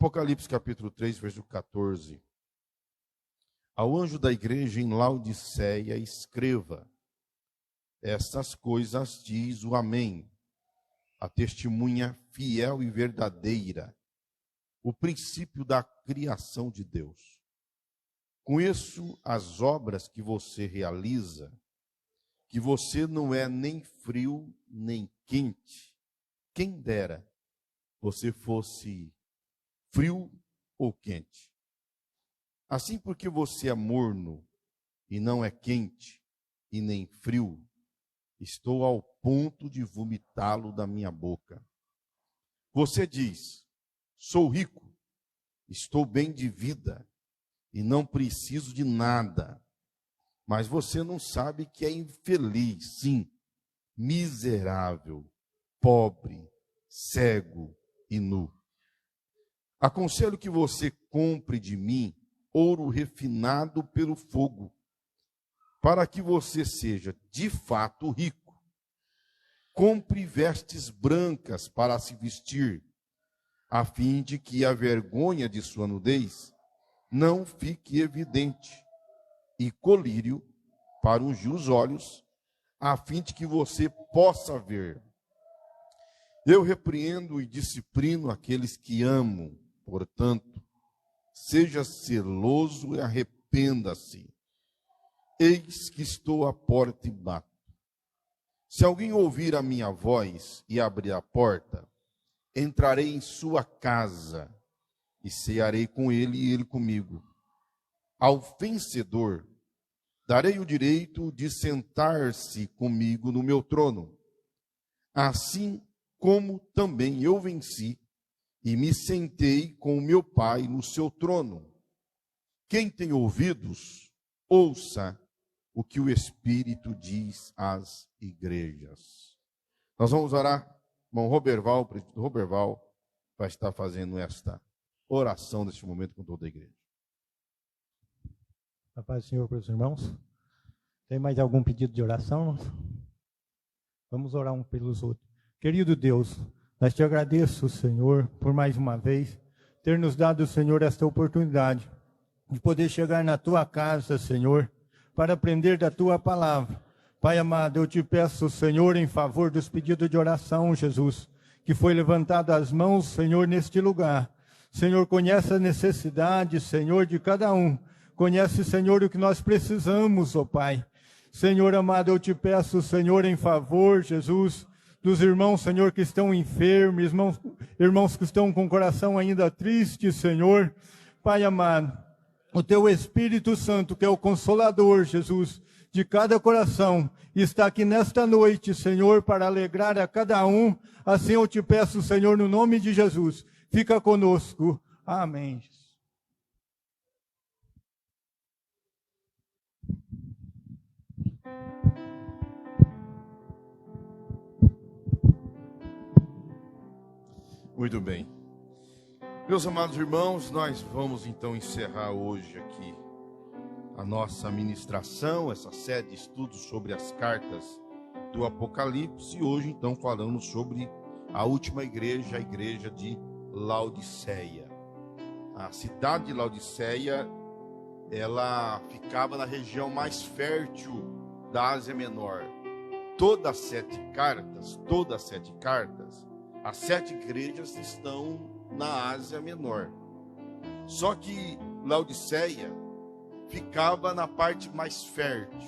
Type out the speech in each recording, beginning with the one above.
Apocalipse capítulo 3, verso 14. Ao anjo da igreja em Laodiceia escreva: estas coisas diz o Amém, a testemunha fiel e verdadeira, o princípio da criação de Deus. Conheço as obras que você realiza, que você não é nem frio nem quente. Quem dera você fosse frio ou quente. Assim, porque você é morno e não é quente e nem frio, estou ao ponto de vomitá-lo da minha boca. Você diz: sou rico, estou bem de vida e não preciso de nada. Mas você não sabe que é infeliz, sim, miserável, pobre, cego e nu. Aconselho que você compre de mim ouro refinado pelo fogo, para que você seja de fato rico. Compre vestes brancas para se vestir, a fim de que a vergonha de sua nudez não fique evidente, e colírio para ungir os olhos, a fim de que você possa ver. Eu repreendo e disciplino aqueles que amo, portanto, seja zeloso e arrependa-se. Eis que estou à porta e bato. Se alguém ouvir a minha voz e abrir a porta, entrarei em sua casa e cearei com ele e ele comigo. Ao vencedor, darei o direito de sentar-se comigo no meu trono, assim como também eu venci e me sentei com o meu Pai no seu trono. Quem tem ouvidos, ouça o que o Espírito diz às igrejas. Nós vamos orar. Irmão Roberval, o presidente Roberval, vai estar fazendo esta oração neste momento com toda a igreja. A paz do Senhor para os irmãos. Tem mais algum pedido de oração? Vamos orar um pelos outros. Querido Deus, nós te agradeço, Senhor, por mais uma vez ter nos dado, Senhor, esta oportunidade de poder chegar na tua casa, Senhor, para aprender da tua palavra. Pai amado, eu te peço, Senhor, em favor dos pedidos de oração, Jesus, que foi levantado as mãos, Senhor, neste lugar. Senhor, conhece a necessidade, Senhor, de cada um. Conhece, Senhor, o que nós precisamos, ó Pai. Senhor amado, eu te peço, Senhor, em favor, Jesus, dos irmãos, Senhor, que estão enfermos, irmãos que estão com o coração ainda triste, Senhor. Pai amado, o teu Espírito Santo, que é o Consolador, Jesus, de cada coração, está aqui nesta noite, Senhor, para alegrar a cada um. Assim eu te peço, Senhor, no nome de Jesus, fica conosco. Amém. Muito bem. Meus amados irmãos, nós vamos então encerrar hoje aqui a nossa ministração, essa série de estudos sobre as cartas do Apocalipse. E hoje então falamos sobre a última igreja, a igreja de Laodiceia. A cidade de Laodiceia, ela ficava na região mais fértil da Ásia Menor. Todas as sete cartas, as 7 igrejas estão na Ásia Menor. Só que Laodiceia ficava na parte mais fértil,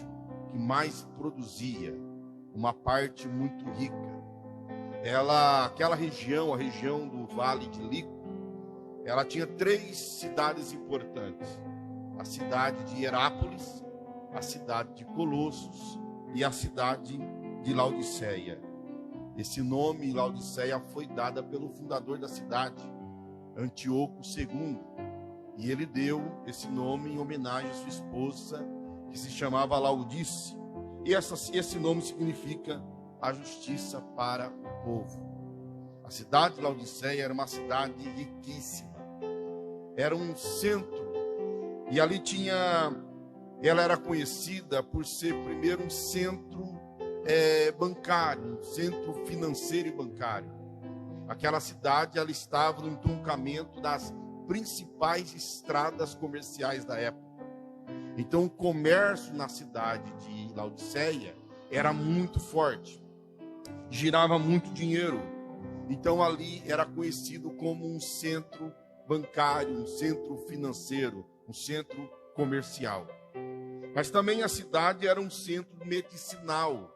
que mais produzia, uma parte muito rica. Aquela região, a região do Vale de Lico, ela tinha 3 cidades importantes: a cidade de Herápolis, a cidade de Colossos e a cidade de Laodiceia. Esse nome, Laodiceia, foi dada pelo fundador da cidade, Antíoco II. E ele deu esse nome em homenagem à sua esposa, que se chamava Laodice. E esse nome significa a justiça para o povo. A cidade de Laodiceia era uma cidade riquíssima. Era um centro. E ali ela era conhecida por ser primeiro um centro bancário, um centro financeiro e bancário. Aquela cidade, ela estava no entroncamento das principais estradas comerciais da época. Então, o comércio na cidade de Laodiceia era muito forte, girava muito dinheiro. Então, ali era conhecido como um centro bancário, um centro financeiro, um centro comercial. Mas também a cidade era um centro medicinal.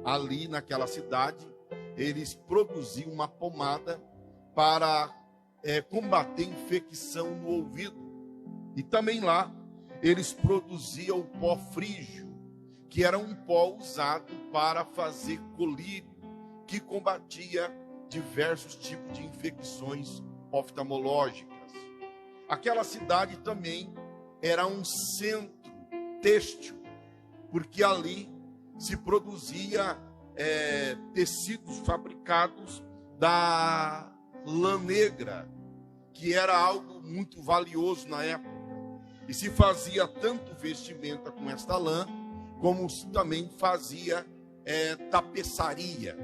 Ali naquela cidade, eles produziam uma pomada para combater infecção no ouvido. E também lá, eles produziam o pó frígio, que era um pó usado para fazer colírio, que combatia diversos tipos de infecções oftalmológicas. Aquela cidade também era um centro têxtil, porque ali se produzia tecidos fabricados da lã negra, que era algo muito valioso na época. E se fazia tanto vestimenta com esta lã, como também fazia tapeçaria.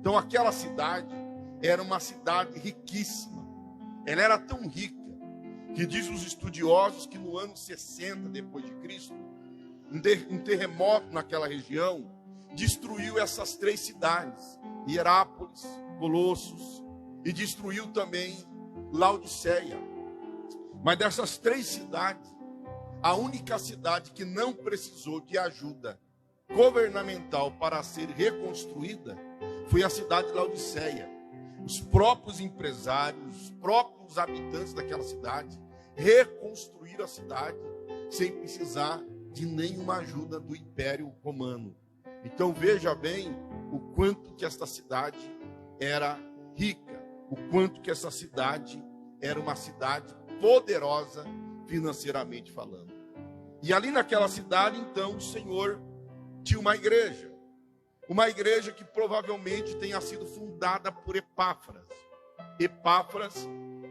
Então aquela cidade era uma cidade riquíssima. Ela era tão rica que diz os estudiosos que no ano 60 depois de Cristo, um terremoto naquela região destruiu essas 3 cidades, Hierápolis, Colossos, e destruiu também Laodiceia. Mas dessas 3 cidades, a única cidade que não precisou de ajuda governamental para ser reconstruída foi a cidade de Laodiceia. Os próprios empresários, os próprios habitantes daquela cidade reconstruíram a cidade sem precisar de nenhuma ajuda do Império Romano. Então veja bem o quanto que esta cidade era rica, o quanto que essa cidade era uma cidade poderosa financeiramente falando. E ali naquela cidade, então, o Senhor tinha uma igreja que provavelmente tenha sido fundada por Epáfras. Epáfras,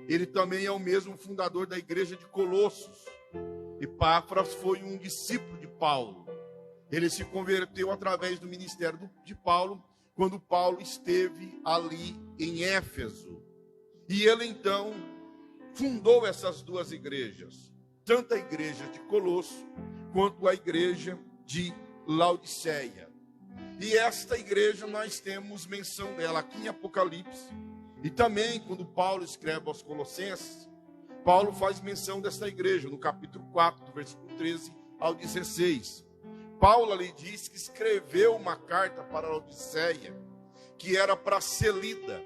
ele também é o mesmo fundador da igreja de Colossos. Epáfras foi um discípulo de Paulo. Ele se converteu através do ministério de Paulo, quando Paulo esteve ali em Éfeso. E ele então fundou essas 2 igrejas, tanto a igreja de Colosso, quanto a igreja de Laodiceia. E esta igreja nós temos menção dela aqui em Apocalipse. E também quando Paulo escreve aos Colossenses, Paulo faz menção desta igreja, no capítulo 4, do versículo 13 ao 16. Paulo ali diz que escreveu uma carta para a Laodiceia, que era para ser lida.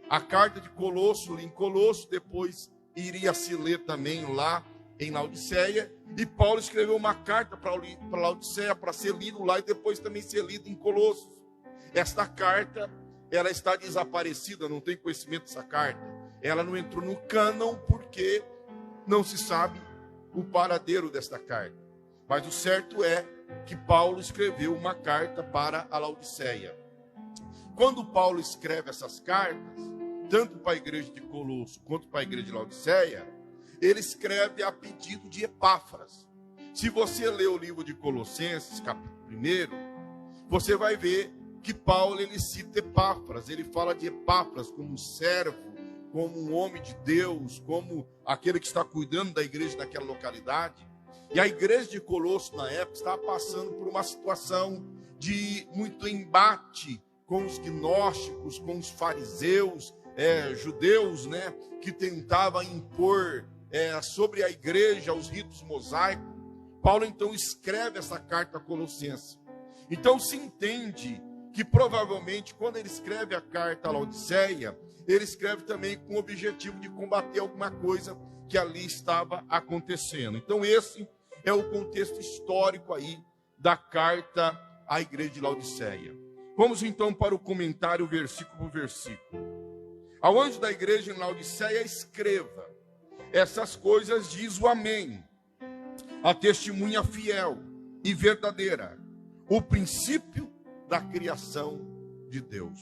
A carta de Colosso, em Colosso, depois iria se ler também lá em Laodiceia. E Paulo escreveu uma carta para Laodiceia, para ser lido lá e depois também ser lido em Colossos. Esta carta, ela está desaparecida, não tem conhecimento dessa carta. Ela não entrou no cânon porque não se sabe o paradeiro desta carta. Mas o certo é que Paulo escreveu uma carta para a Laodiceia. Quando Paulo escreve essas cartas, tanto para a igreja de Colosso quanto para a igreja de Laodiceia, ele escreve a pedido de Epáfras. Se você ler o livro de Colossenses, capítulo 1, você vai ver que Paulo ele cita Epáfras. Ele fala de Epáfras como um servo, como um homem de Deus, como aquele que está cuidando da igreja naquela localidade. E a igreja de Colosso, na época, estava passando por uma situação de muito embate com os gnósticos, com os fariseus, judeus, né, que tentavam impor sobre a igreja os ritos mosaicos. Paulo, então, escreve essa carta a Colossenses. Então, se entende que, provavelmente, quando ele escreve a carta a Laodiceia, ele escreve também com o objetivo de combater alguma coisa que ali estava acontecendo. Então, esse é o contexto histórico aí da carta à igreja de Laodiceia. Vamos então para o comentário versículo por versículo. Ao anjo da igreja em Laodiceia escreva: essas coisas diz o Amém, a testemunha fiel e verdadeira, o princípio da criação de Deus.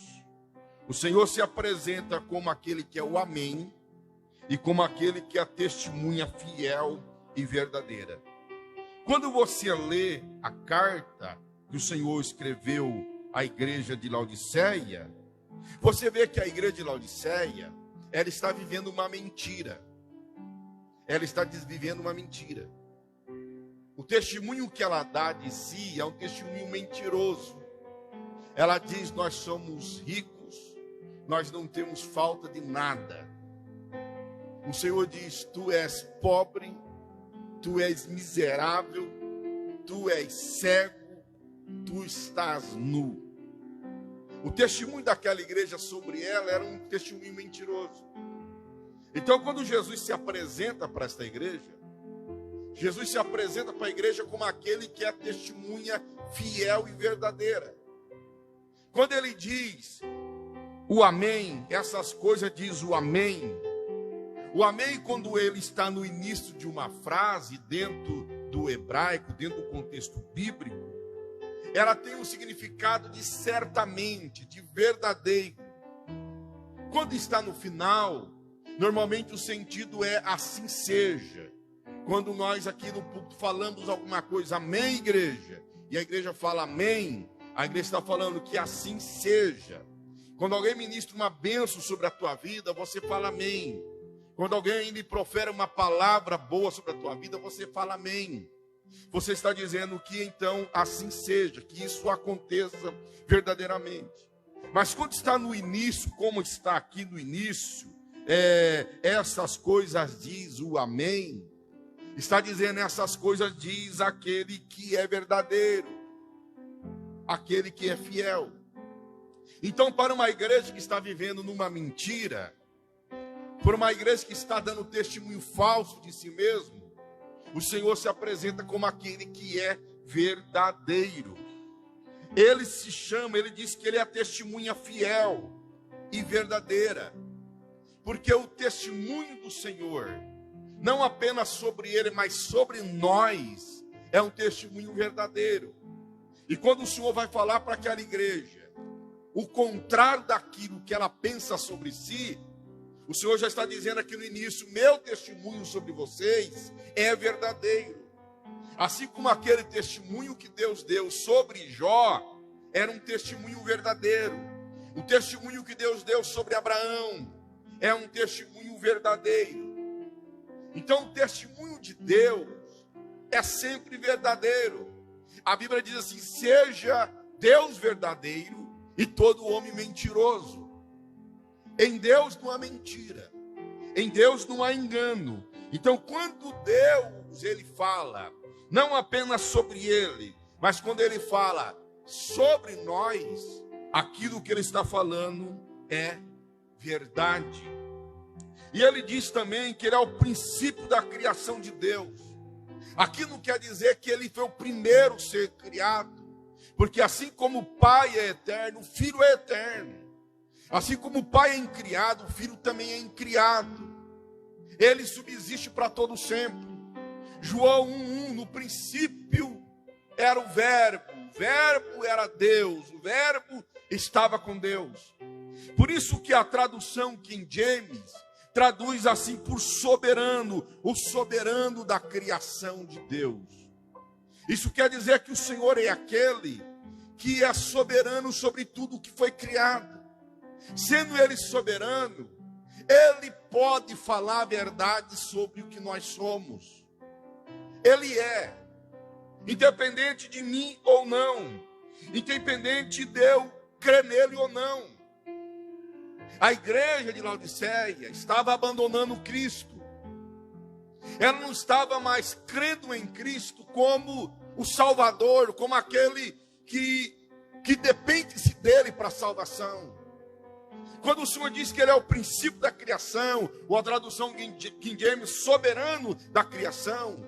O Senhor se apresenta como aquele que é o Amém e como aquele que é a testemunha fiel e verdadeira. Quando você lê a carta que o Senhor escreveu à igreja de Laodiceia, você vê que a igreja de Laodiceia, ela está vivendo uma mentira. ela está desvivendo uma mentira. O testemunho que ela dá de si é um testemunho mentiroso. Ela diz: nós somos ricos, nós não temos falta de nada. O Senhor diz: tu és pobre, tu és miserável, tu és cego, tu estás nu. O testemunho daquela igreja sobre ela era um testemunho mentiroso. Então, quando Jesus se apresenta para esta igreja, Jesus se apresenta para a igreja como aquele que é testemunha fiel e verdadeira. Quando ele diz o amém, essas coisas diz o amém. O amém, quando ele está no início de uma frase, dentro do hebraico, dentro do contexto bíblico, ela tem um significado de certamente, de verdadeiro. Quando está no final, normalmente o sentido é assim seja. Quando nós aqui no púlpito falamos alguma coisa, amém, igreja, e a igreja fala amém, a igreja está falando que assim seja. Quando alguém ministra uma bênção sobre a tua vida, você fala amém. Quando alguém lhe profere uma palavra boa sobre a tua vida, você fala amém. Você está dizendo que então assim seja, que isso aconteça verdadeiramente. Mas quando está no início, como está aqui no início, essas coisas diz o amém. Está dizendo essas coisas diz aquele que é verdadeiro, aquele que é fiel. Então, para uma igreja que está vivendo numa mentira, para uma igreja que está dando testemunho falso de si mesmo, o Senhor se apresenta como aquele que é verdadeiro. Ele se chama, ele diz que ele é a testemunha fiel e verdadeira. Porque o testemunho do Senhor, não apenas sobre ele, mas sobre nós, é um testemunho verdadeiro. E quando o Senhor vai falar para aquela igreja o contrário daquilo que ela pensa sobre si, o Senhor já está dizendo aqui no início: meu testemunho sobre vocês é verdadeiro. Assim como aquele testemunho que Deus deu sobre Jó era um testemunho verdadeiro. O testemunho que Deus deu sobre Abraão é um testemunho verdadeiro. Então o testemunho de Deus é sempre verdadeiro. A Bíblia diz assim: seja Deus verdadeiro e todo homem mentiroso. Em Deus não há mentira, em Deus não há engano. Então quando Deus ele fala, não apenas sobre ele, mas quando ele fala sobre nós, aquilo que ele está falando é verdade. E ele diz também que ele é o princípio da criação de Deus. Aqui não quer dizer que ele foi o primeiro a ser criado, porque assim como o Pai é eterno, o Filho é eterno. Assim como o Pai é incriado, o Filho também é incriado. Ele subsiste para todo sempre. João 1:1, no princípio era o Verbo era Deus, o Verbo estava com Deus. Por isso que a tradução King James traduz assim por soberano, o soberano da criação de Deus. Isso quer dizer que o Senhor é aquele que é soberano sobre tudo que foi criado. Sendo Ele soberano, Ele pode falar a verdade sobre o que nós somos. Ele é, independente de mim ou não, independente de eu crer nele ou não. A igreja de Laodiceia estava abandonando Cristo. Ela não estava mais crendo em Cristo como o Salvador, como aquele que depende-se dele para a salvação. Quando o Senhor diz que ele é o princípio da criação, ou a tradução King James, soberano da criação,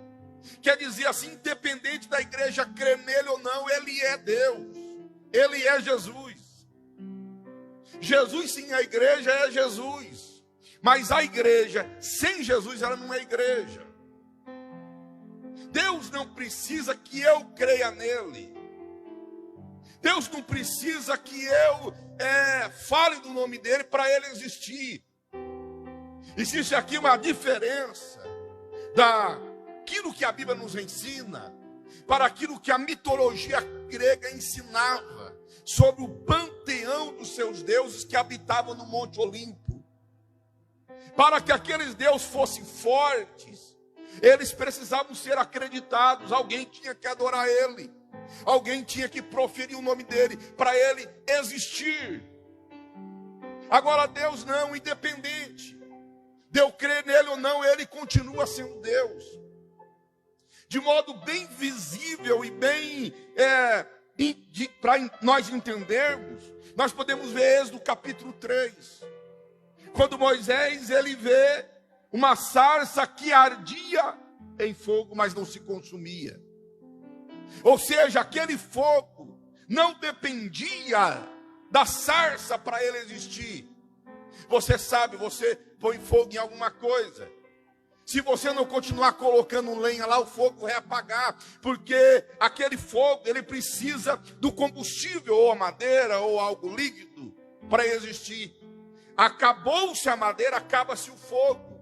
quer dizer assim, independente da igreja crer nele ou não, ele é Deus, ele é Jesus. Jesus sem a igreja é Jesus, mas a igreja sem Jesus ela não é igreja. Deus não precisa que eu creia nele. Deus não precisa que eu fale do nome dele para ele existir. Existe aqui uma diferença daquilo que a Bíblia nos ensina para aquilo que a mitologia grega ensinava sobre o panteão dos seus deuses que habitavam no Monte Olimpo. Para que aqueles deuses fossem fortes, eles precisavam ser acreditados. Alguém tinha que adorar ele. Alguém tinha que proferir o nome dele para ele existir. Agora Deus não, independente de eu crer nele ou não, ele continua sendo Deus. De modo bem visível e bem para nós entendermos, nós podemos ver Êxodo capítulo 3. Quando Moisés ele vê uma sarça que ardia em fogo, mas não se consumia. Ou seja, aquele fogo não dependia da sarça para ele existir. Você sabe, você põe fogo em alguma coisa. Se você não continuar colocando lenha lá, o fogo vai apagar. Porque aquele fogo, ele precisa do combustível, ou a madeira, ou algo líquido, para existir. Acabou-se a madeira, acaba-se o fogo.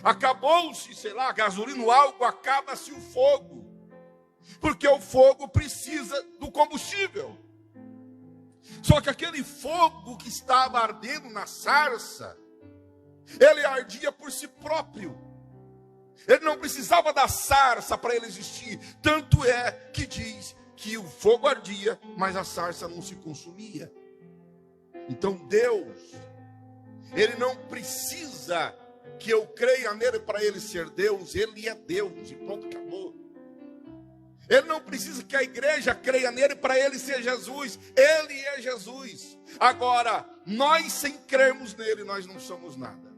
Acabou-se, sei lá, gasolina ou algo, acaba-se o fogo. Porque o fogo precisa do combustível. Só que aquele fogo que estava ardendo na sarça, ele ardia por si próprio. Ele não precisava da sarça para ele existir. Tanto é que diz que o fogo ardia, mas a sarça não se consumia. Então Deus, ele não precisa que eu creia nele para ele ser Deus. Ele é Deus e pronto, acabou. Ele não precisa que a igreja creia nele para ele ser Jesus. Ele é Jesus. Agora, nós sem crermos nele, nós não somos nada.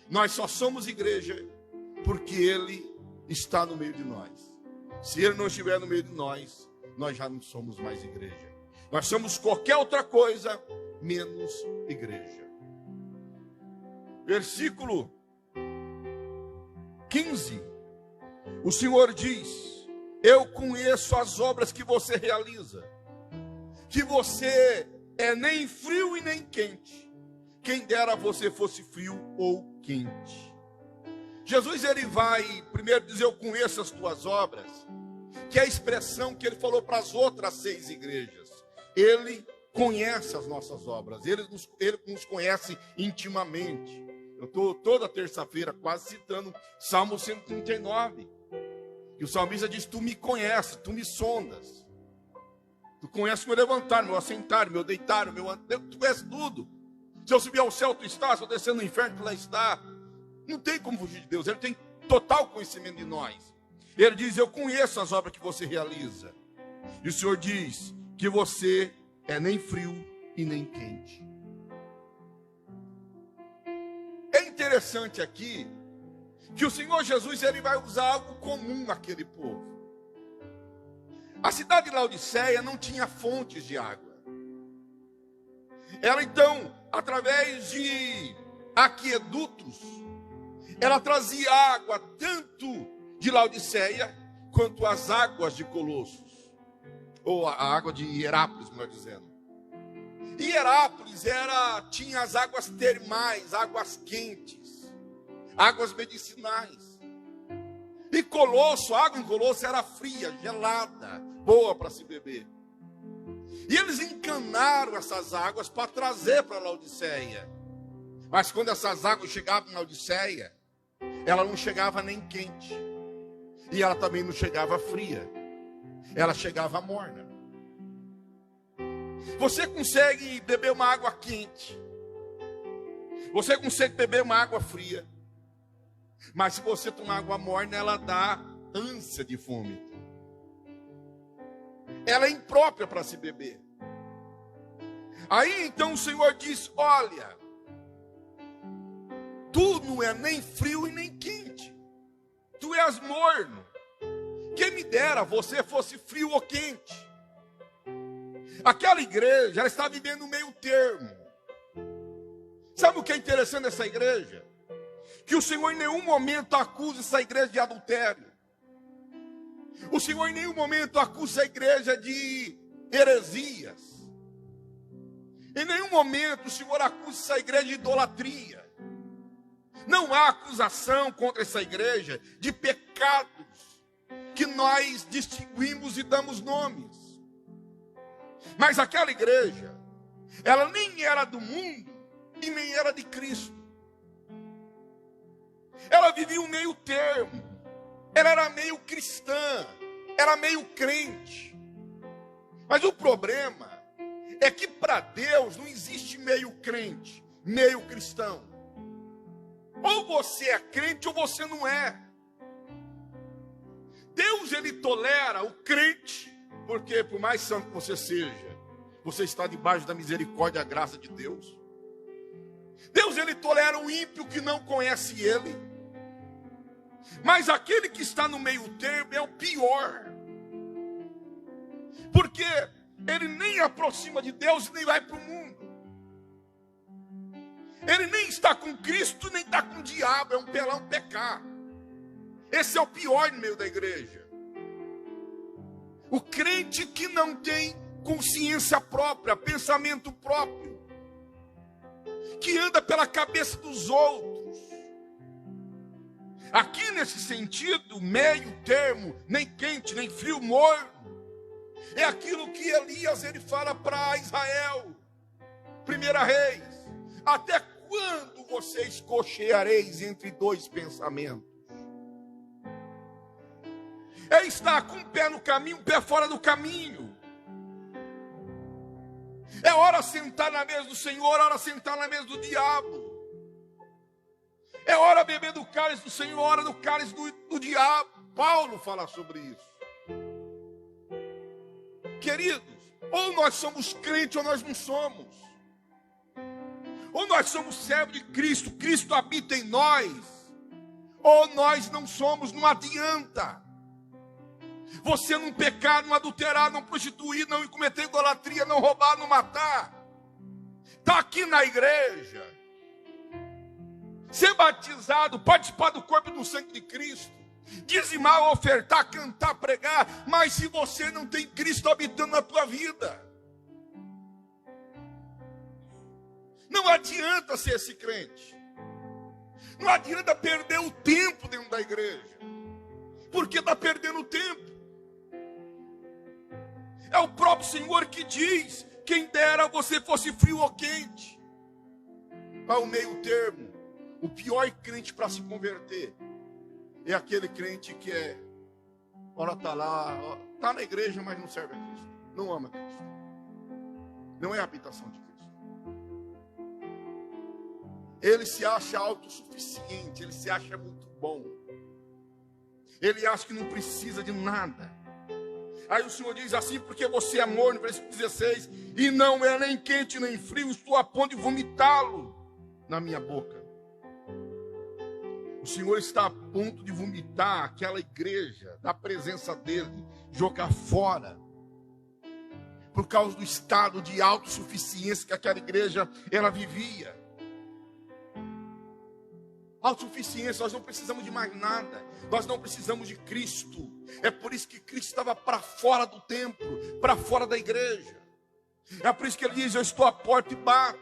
Nós só somos igreja porque ele está no meio de nós. Se ele não estiver no meio de nós, nós já não somos mais igreja. Nós somos qualquer outra coisa menos igreja. Versículo 15. O Senhor diz: eu conheço as obras que você realiza, que você é nem frio e nem quente. Quem dera você fosse frio ou quente. Jesus, ele vai primeiro dizer: eu conheço as tuas obras, que é a expressão que ele falou para as outras 6 igrejas. Ele conhece as nossas obras, ele nos conhece intimamente. Eu estou toda terça-feira quase citando Salmo 139. E o salmista diz: tu me conheces, tu me sondas. Tu conheces meu levantar, meu assentar, meu deitar, tu conheces tudo. Se eu subir ao céu, tu estás. Se eu descer no inferno, tu lá está. Não tem como fugir de Deus. Ele tem total conhecimento de nós. Ele diz: eu conheço as obras que você realiza. E o Senhor diz que você é nem frio e nem quente. É interessante aqui que o Senhor Jesus, ele vai usar algo comum àquele povo. A cidade de Laodiceia não tinha fontes de água. Ela então, através de aquedutos, ela trazia água tanto de Laodiceia quanto as águas de Colossos, ou a água de Hierápolis, melhor dizendo. E Hierápolis tinha as águas termais, águas quentes, águas medicinais. E Colosso, a água em Colosso era fria, gelada, boa para se beber. E eles encanaram essas águas para trazer para Laodiceia. Mas quando essas águas chegavam em Laodiceia, ela não chegava nem quente. E ela também não chegava fria. Ela chegava morna. Você consegue beber uma água quente. Você consegue beber uma água fria. Mas se você tomar água morna, ela dá ânsia de fome. Ela é imprópria para se beber. Aí então o Senhor diz: olha, tu não é nem frio e nem quente. Tu és morno. Quem me dera você fosse frio ou quente. Aquela igreja, ela está vivendo um meio termo. Sabe o que é interessante nessa igreja? Que o Senhor em nenhum momento acusa essa igreja de adultério. O Senhor em nenhum momento acusa a igreja de heresias. Em nenhum momento o Senhor acusa essa igreja de idolatria. Não há acusação contra essa igreja de pecados que nós distinguimos e damos nomes. Mas aquela igreja, ela nem era do mundo e nem era de Cristo. vivia um meio termo. Ela era meio cristã, era meio crente. Mas o problema é que para Deus não existe meio crente, meio cristão. Ou você é crente ou você não é. Deus, ele tolera o crente, porque por mais santo que você seja, você está debaixo da misericórdia e da graça de Deus. Deus, ele tolera o ímpio que não conhece ele. Mas aquele que está no meio termo é o pior. Porque ele nem aproxima de Deus, nem vai para o mundo. Ele nem está com Cristo, nem está com o diabo, é um pelão pecar. Esse é o pior no meio da igreja. O crente que não tem consciência própria, pensamento próprio, que anda pela cabeça dos outros. Aqui nesse sentido, meio termo, nem quente, nem frio, morno, é aquilo que Elias ele fala para Israel, 1 Reis: até quando vocês cocheareis entre dois pensamentos? É estar com um pé no caminho, um pé fora do caminho. É hora sentar na mesa do Senhor, hora sentar na mesa do diabo. É hora beber do cálice do Senhor, hora do cálice do diabo. Paulo fala sobre isso. Queridos, ou nós somos crentes ou nós não somos. Ou nós somos servos de Cristo, Cristo habita em nós. Ou nós não somos, não adianta. Você não pecar, não adulterar, não prostituir, não cometer idolatria, não roubar, não matar. Está aqui na igreja. Ser batizado, participar do corpo e do sangue de Cristo. Dizimar, ofertar, cantar, pregar. Mas se você não tem Cristo habitando na tua vida, não adianta ser esse crente. Não adianta perder o tempo dentro da igreja. Porque está perdendo tempo. É o próprio Senhor que diz: quem dera você fosse frio ou quente. Ao meio termo, o pior crente para se converter é aquele crente que ora está lá, está na igreja, mas não serve a Cristo, não ama Cristo, não é a habitação de Cristo. Ele se acha autossuficiente, ele se acha muito bom, ele acha que não precisa de nada. Aí o Senhor diz assim: porque você é morno, versículo 16, e não é nem quente nem frio, estou a ponto de vomitá-lo na minha boca. O Senhor está a ponto de vomitar aquela igreja da presença dele, jogar fora, por causa do estado de autossuficiência que aquela igreja ela vivia. Autossuficiência, nós não precisamos de mais nada, nós não precisamos de Cristo. É por isso que Cristo estava para fora do templo, para fora da igreja. É por isso que ele diz: eu estou à porta e bato.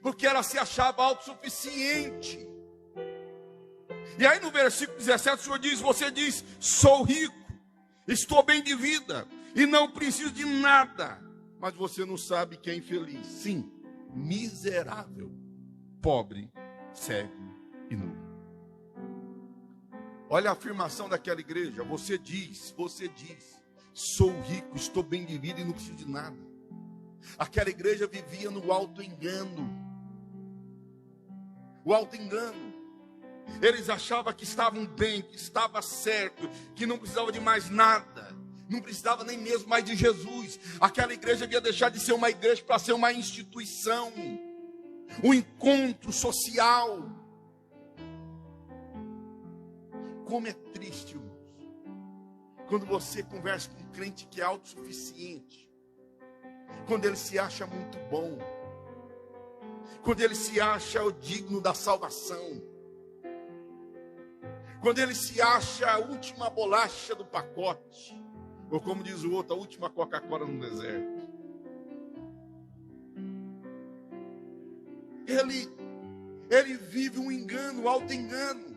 Porque ela se achava autossuficiente. E aí no versículo 17 o Senhor diz: você diz, sou rico, estou bem de vida e não preciso de nada. Mas você não sabe que é infeliz. Sim, miserável, pobre, cego e nu. Olha a afirmação daquela igreja. Você diz, sou rico, estou bem de vida e não preciso de nada. Aquela igreja vivia no auto-engano. O auto-engano. Eles achavam que estavam bem, que estava certo, que não precisava de mais nada. Não precisava nem mesmo mais de Jesus. Aquela igreja havia deixado de ser uma igreja para ser uma instituição, um encontro social. Como é triste, irmãos, quando você conversa com um crente que é autossuficiente, quando ele se acha muito bom, quando ele se acha o digno da salvação, quando ele se acha a última bolacha do pacote, ou como diz o outro, a última Coca-Cola no deserto. Ele vive um engano, um auto-engano.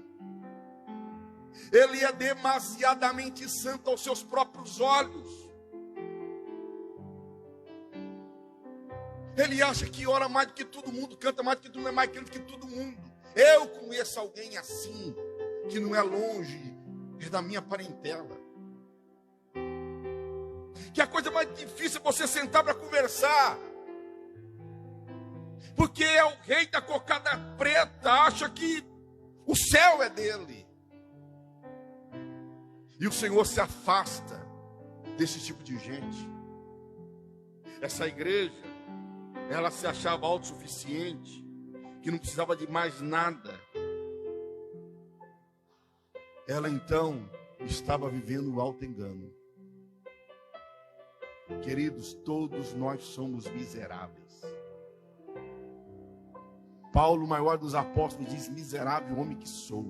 Ele é demasiadamente santo aos seus próprios olhos. Ele acha que ora mais do que todo mundo, canta mais do que todo mundo, é mais crente que todo mundo. Eu com conheça alguém assim, que não é longe, é da minha parentela. Que a coisa mais difícil é você sentar para conversar. Porque é o rei da cocada preta, acha que o céu é dele. E o Senhor se afasta desse tipo de gente. Essa igreja, ela se achava autossuficiente, que não precisava de mais nada. Ela então estava vivendo o auto-engano. Queridos, todos nós somos miseráveis. Paulo, o maior dos apóstolos, diz: miserável homem que sou.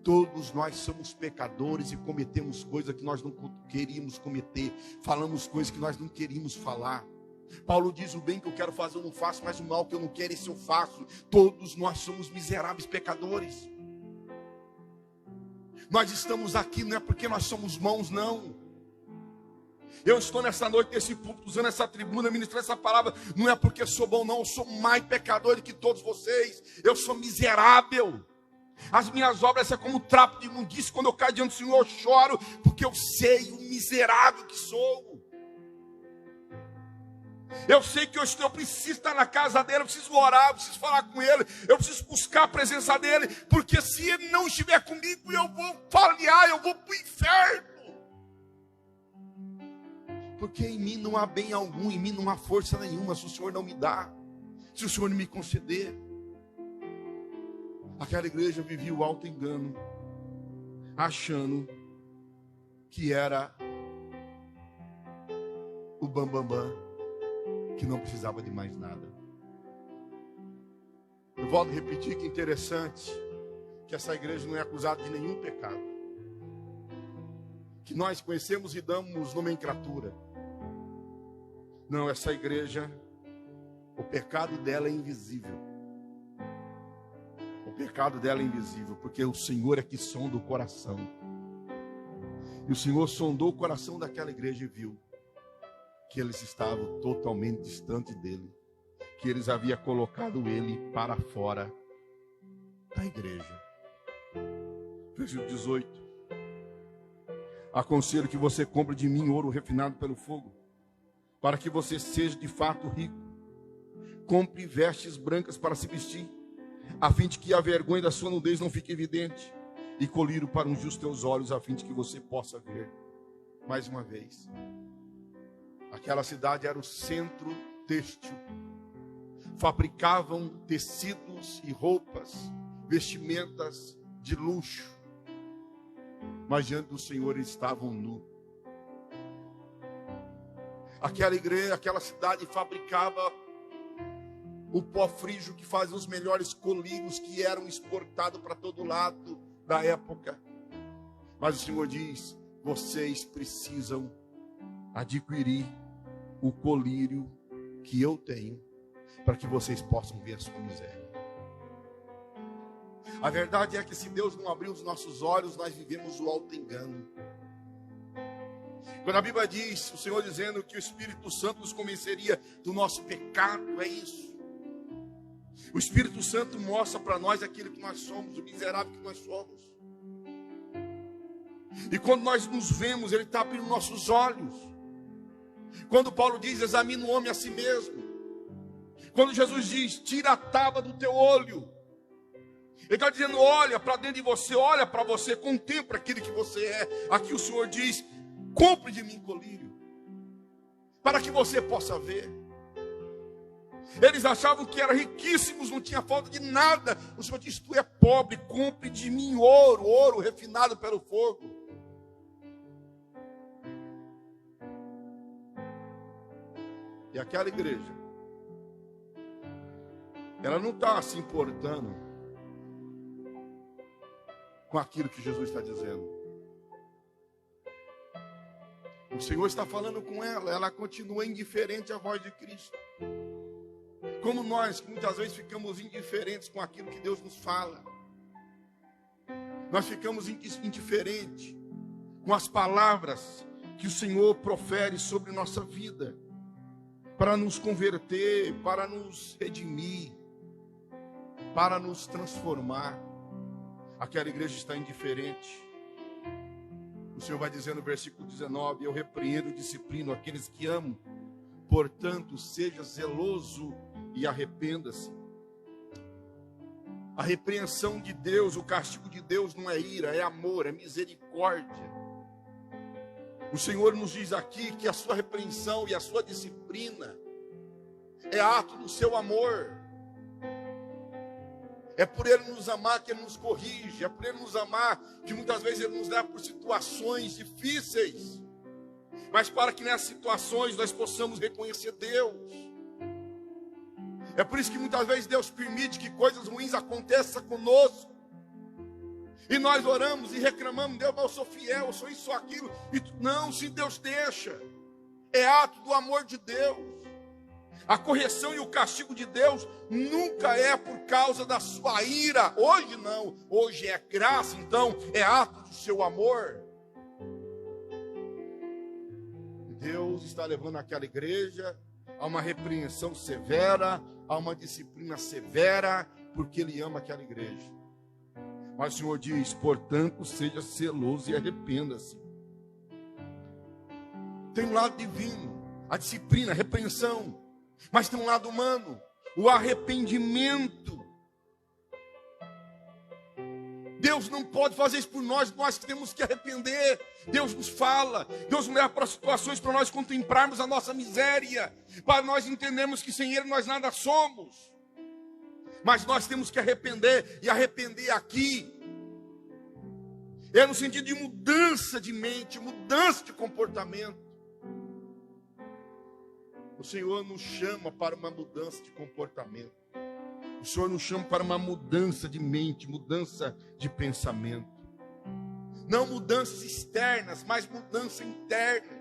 Todos nós somos pecadores e cometemos coisas que nós não queríamos cometer. Falamos coisas que nós não queríamos falar. Paulo diz: o bem que eu quero fazer eu não faço, mas o mal que eu não quero esse eu faço. Todos nós somos miseráveis pecadores. Nós estamos aqui não é porque nós somos bons, não. Eu estou nessa noite, nesse púlpito, usando essa tribuna, ministrando essa palavra, não é porque sou bom, não. Eu sou mais pecador do que todos vocês. Eu sou miserável. As minhas obras são como trapo de imundície. Quando eu caio diante do Senhor, eu choro, porque eu sei o miserável que sou. Eu sei que eu preciso estar na casa dele, eu preciso orar, eu preciso falar com ele, eu preciso buscar a presença dele, porque se ele não estiver comigo, eu vou falhar, eu vou para o inferno. Porque em mim não há bem algum, em mim não há força nenhuma, se o Senhor não me dá, se o Senhor não me conceder. Aquela igreja vivia o auto-engano, achando que era o bambambam, que não precisava de mais nada. Eu volto a repetir que é interessante, que essa igreja não é acusada de nenhum pecado, que nós conhecemos e damos nomenclatura. Não, essa igreja, o pecado dela é invisível. O pecado dela é invisível, porque o Senhor é que sonda o coração. E o Senhor sondou o coração daquela igreja e viu que eles estavam totalmente distantes dele, que eles haviam colocado ele para fora da igreja. Versículo 18: aconselho que você compre de mim ouro refinado pelo fogo, para que você seja de fato rico. Compre vestes brancas para se vestir, a fim de que a vergonha da sua nudez não fique evidente, e colírio para ungir os teus olhos, a fim de que você possa ver. Mais uma vez, aquela cidade era o centro têxtil. Fabricavam tecidos e roupas, vestimentas de luxo, mas diante do Senhor eles estavam nus. Aquela igreja, aquela cidade fabricava o pó frígio que fazia os melhores colírios que eram exportados para todo lado da época. Mas o Senhor diz: vocês precisam adquirir o colírio que eu tenho, para que vocês possam ver a sua miséria. A verdade é que se Deus não abrir os nossos olhos, nós vivemos o auto-engano. Quando a Bíblia diz, o Senhor dizendo que o Espírito Santo nos convenceria do nosso pecado, é isso. O Espírito Santo mostra para nós aquilo que nós somos, o miserável que nós somos. E quando nós nos vemos, Ele está abrindo nossos olhos. Quando Paulo diz: examina o homem a si mesmo. Quando Jesus diz: tira a tábua do teu olho, Ele está dizendo: olha para dentro de você, olha para você, contempla aquilo que você é. Aqui o Senhor diz: compre de mim colírio, para que você possa ver. Eles achavam que eram riquíssimos, não tinha falta de nada. O Senhor diz: tu é pobre, compre de mim ouro, ouro refinado pelo fogo. E aquela igreja, ela não está se importando com aquilo que Jesus está dizendo. O Senhor está falando com ela, ela continua indiferente à voz de Cristo. Como nós, que muitas vezes ficamos indiferentes com aquilo que Deus nos fala. Nós ficamos indiferentes com as palavras que o Senhor profere sobre nossa vida, para nos converter, para nos redimir, para nos transformar. Aquela igreja está indiferente. O Senhor vai dizer no versículo 19: eu repreendo e disciplino aqueles que amo. Portanto, seja zeloso e arrependa-se. A repreensão de Deus, o castigo de Deus não é ira, é amor, é misericórdia. O Senhor nos diz aqui que a sua repreensão e a sua disciplina é ato do seu amor. É por Ele nos amar que Ele nos corrige. É por Ele nos amar que muitas vezes Ele nos leva por situações difíceis. Mas para que nessas situações nós possamos reconhecer Deus. É por isso que muitas vezes Deus permite que coisas ruins aconteçam conosco. E nós oramos e reclamamos: Deus, eu sou fiel, eu sou isso, aquilo. E não, se Deus deixa. É ato do amor de Deus. A correção e o castigo de Deus nunca é por causa da sua ira. Hoje não. Hoje é graça, então é ato do seu amor. Deus está levando aquela igreja a uma repreensão severa, a uma disciplina severa, porque Ele ama aquela igreja. Mas o Senhor diz: portanto, seja zeloso e arrependa-se. Tem um lado divino, a disciplina, a repreensão. Mas tem um lado humano, o arrependimento. Deus não pode fazer isso por nós, nós temos que arrepender. Deus nos fala, Deus nos leva para situações para nós contemplarmos a nossa miséria, para nós entendermos que sem Ele nós nada somos. Mas nós temos que arrepender, e arrepender aqui é no sentido de mudança de mente, mudança de comportamento. O Senhor nos chama para uma mudança de comportamento. O Senhor nos chama para uma mudança de mente, mudança de pensamento. Não mudanças externas, mas mudança interna.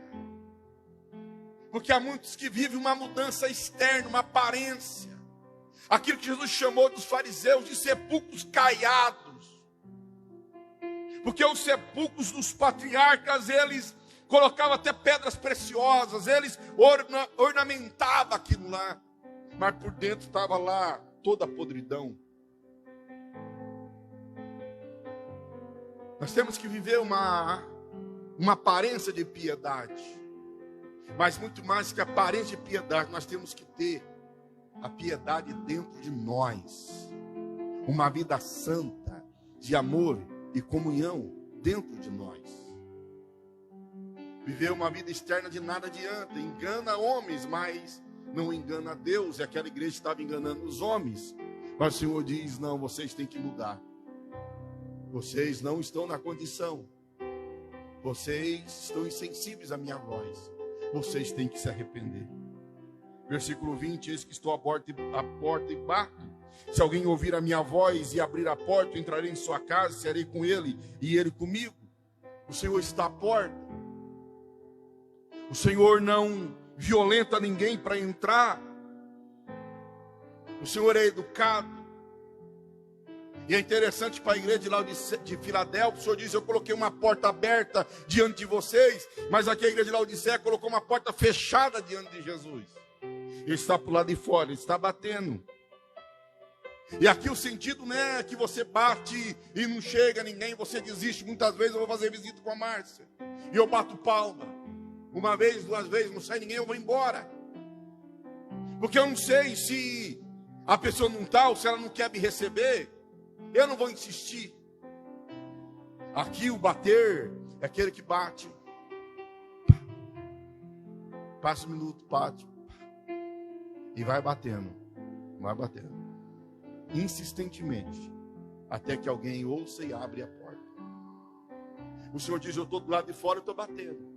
Porque há muitos que vivem uma mudança externa, uma aparência. Aquilo que Jesus chamou dos fariseus de sepulcros caiados. Porque os sepulcros dos patriarcas, eles colocavam até pedras preciosas, eles ornamentavam aquilo lá, mas por dentro estava lá toda a podridão. Nós temos que viver uma aparência de piedade, mas muito mais que a aparência de piedade, nós temos que ter a piedade dentro de nós, uma vida santa, de amor e comunhão dentro de nós. Viver uma vida externa de nada adianta. Engana homens, mas não engana Deus. E aquela igreja estava enganando os homens. Mas o Senhor diz: não, vocês têm que mudar. Vocês não estão na condição. Vocês estão insensíveis à minha voz. Vocês têm que se arrepender. Versículo 20: eis que estou à porta e bato. Se alguém ouvir a minha voz e abrir a porta, eu entrarei em sua casa, serei com ele e ele comigo. O Senhor está à porta. O Senhor não violenta ninguém para entrar. O Senhor é educado. E é interessante para a igreja de Filadélfia, o Senhor diz: eu coloquei uma porta aberta diante de vocês, mas aqui a igreja de Laodiceia colocou uma porta fechada diante de Jesus. Ele está para o lado de fora, ele está batendo. E aqui o sentido não é que você bate e não chega ninguém, você desiste. Muitas vezes eu vou fazer visita com a Márcia e eu bato palma. Uma vez, duas vezes, não sai ninguém, eu vou embora. Porque eu não sei se a pessoa não está, ou se ela não quer me receber. Eu não vou insistir. Aqui o bater é aquele que bate. Passa um minuto, bate. E vai batendo. Vai batendo. Insistentemente. Até que alguém ouça e abre a porta. O Senhor diz: eu estou do lado de fora, eu estou batendo.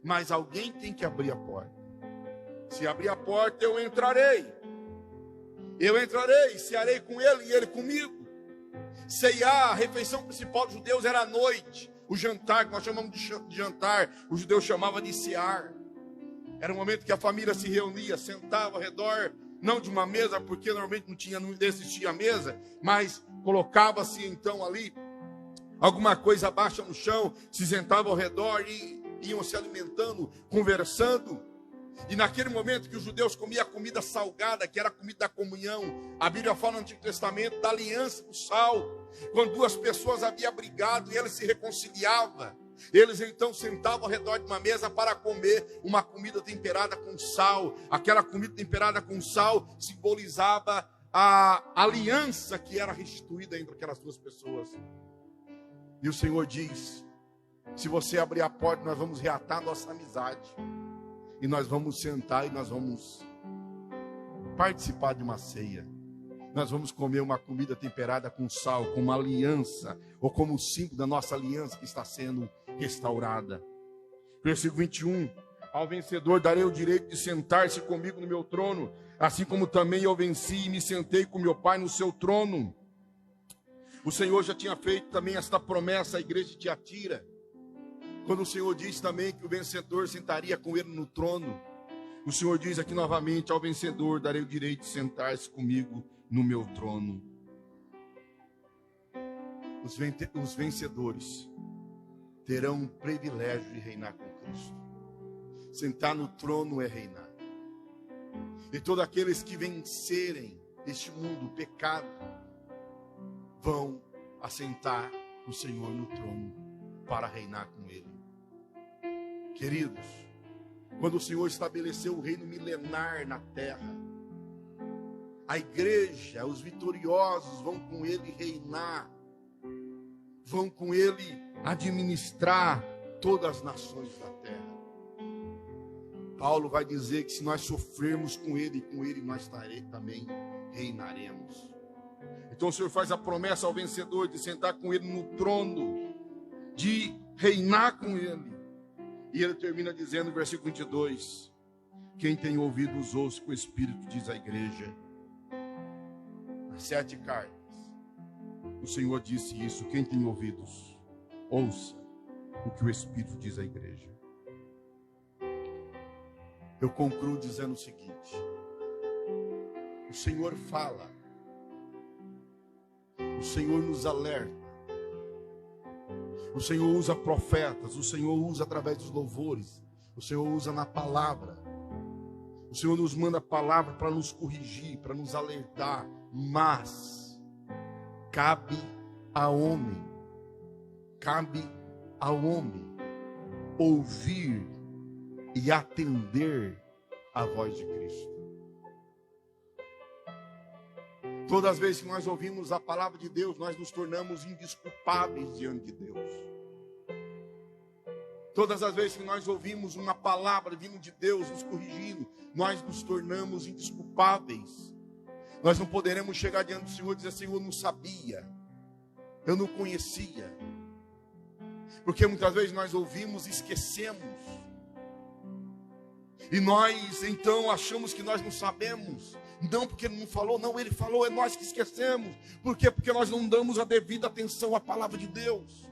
Mas alguém tem que abrir a porta. Se abrir a porta, eu entrarei. Eu entrarei, cearei com ele e ele comigo. Ceiar, a refeição principal dos judeus era à noite. O jantar, que nós chamamos de jantar, os judeus chamavam de cear. Era um momento que a família se reunia, sentava ao redor, não de uma mesa, porque normalmente não existia mesa, mas colocava-se então ali alguma coisa baixa no chão, se sentava ao redor e iam se alimentando, conversando. E naquele momento que os judeus comiam a comida salgada, que era a comida da comunhão, a Bíblia fala no Antigo Testamento da aliança do sal. Quando duas pessoas haviam brigado e eles se reconciliavam, eles então sentavam ao redor de uma mesa para comer uma comida temperada com sal. Aquela comida temperada com sal simbolizava a aliança que era restituída entre aquelas duas pessoas. E o Senhor diz: se você abrir a porta, nós vamos reatar nossa amizade. E nós vamos sentar e nós vamos participar de uma ceia. Nós vamos comer uma comida temperada com sal, com uma aliança, ou como símbolo da nossa aliança que está sendo restaurada. Versículo 21. Ao vencedor darei o direito de sentar-se comigo no meu trono, assim como também eu venci e me sentei com meu Pai no seu trono. O Senhor já tinha feito também esta promessa à igreja de Tiatira, quando o Senhor diz também que o vencedor sentaria com ele no trono. O Senhor diz aqui novamente: ao vencedor darei o direito de sentar-se comigo no meu trono. Os vencedores terão o privilégio de reinar com Cristo. Sentar no trono é reinar. E todos aqueles que vencerem este mundo, o pecado, vão assentar o Senhor no trono para reinar com Ele. Queridos, quando o Senhor estabeleceu o reino milenar na terra, a igreja, os vitoriosos vão com Ele reinar, vão com Ele administrar todas as nações da terra. Paulo vai dizer que se nós sofrermos com Ele nós também reinaremos. Então o Senhor faz a promessa ao vencedor de sentar com Ele no trono, de reinar com Ele. E ele termina dizendo no versículo 22, quem tem ouvidos ouça o que o Espírito diz à igreja. Nas 7 cartas, o Senhor disse isso: quem tem ouvidos, ouça o que o Espírito diz à igreja. Eu concluo dizendo o seguinte: o Senhor fala, o Senhor nos alerta, o Senhor usa profetas, o Senhor usa através dos louvores, o Senhor usa na palavra. O Senhor nos manda a palavra para nos corrigir, para nos alertar, mas cabe ao homem ouvir e atender a voz de Cristo. Todas as vezes que nós ouvimos a palavra de Deus, nós nos tornamos indesculpáveis diante de Deus. Todas as vezes que nós ouvimos uma palavra vindo de Deus nos corrigindo, nós nos tornamos indesculpáveis. Nós não poderemos chegar diante do Senhor e dizer: Senhor, eu não sabia, eu não conhecia. Porque muitas vezes nós ouvimos e esquecemos. E nós então achamos que nós não sabemos. Não porque ele não falou, não, ele falou, é nós que esquecemos. Por quê? Porque nós não damos a devida atenção à palavra de Deus.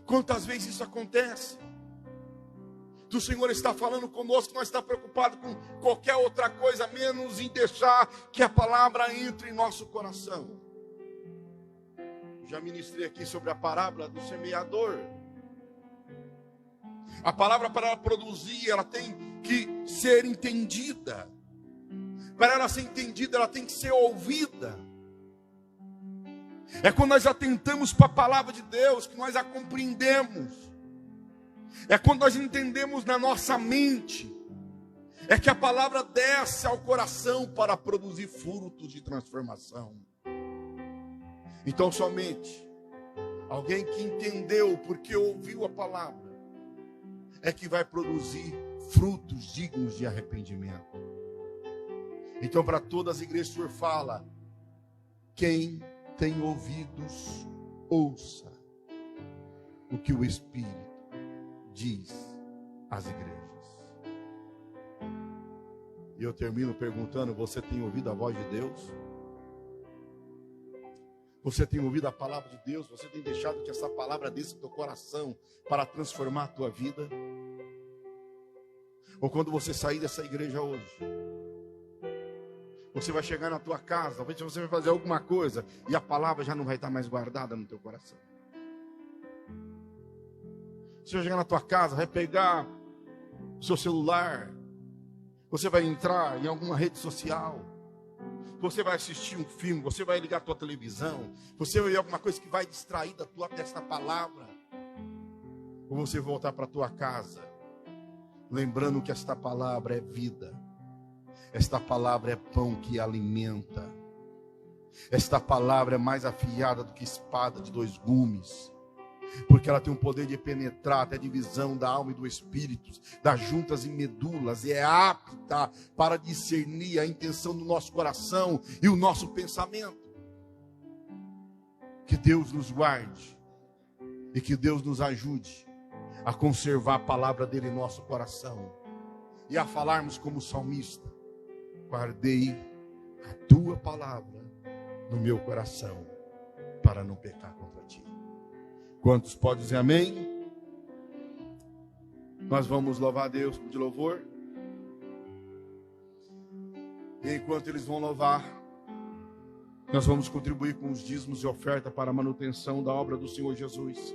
Quantas vezes isso acontece? O Senhor está falando conosco, nós estamos preocupados com qualquer outra coisa, menos em deixar que a palavra entre em nosso coração. Já ministrei aqui sobre a parábola do semeador. A palavra, para ela produzir, ela tem que ser entendida. Para ela ser entendida, ela tem que ser ouvida. É quando nós atentamos para a palavra de Deus que nós a compreendemos. É quando nós entendemos na nossa mente. É que a palavra desce ao coração para produzir frutos de transformação. Então somente alguém que entendeu porque ouviu a palavra é que vai produzir frutos dignos de arrependimento. Então, para todas as igrejas, o Senhor fala: quem tem ouvidos, ouça o que o Espírito diz às igrejas. E eu termino perguntando: você tem ouvido a voz de Deus? Você tem ouvido a palavra de Deus? Você tem deixado que essa palavra desça no teu coração para transformar a tua vida? Ou quando você sair dessa igreja hoje, você vai chegar na tua casa, talvez você vai fazer alguma coisa e a palavra já não vai estar mais guardada no teu coração. Você vai chegar na tua casa, vai pegar seu celular, você vai entrar em alguma rede social, você vai assistir um filme, você vai ligar a tua televisão, você vai ver alguma coisa que vai distrair da tua desta palavra, ou você voltar para a tua casa, lembrando que esta palavra é vida, esta palavra é pão que alimenta, esta palavra é mais afiada do que espada de 2 gumes, porque ela tem o poder de penetrar até a divisão da alma e do espírito, das juntas e medulas, e é apta para discernir a intenção do nosso coração e o nosso pensamento. Que Deus nos guarde e que Deus nos ajude a conservar a palavra dele em nosso coração e a falarmos como salmista: guardei a tua palavra no meu coração para não pecar contra ti. Quantos podem dizer amém? Nós vamos louvar a Deus de louvor. E enquanto eles vão louvar, nós vamos contribuir com os dízimos e oferta para a manutenção da obra do Senhor Jesus.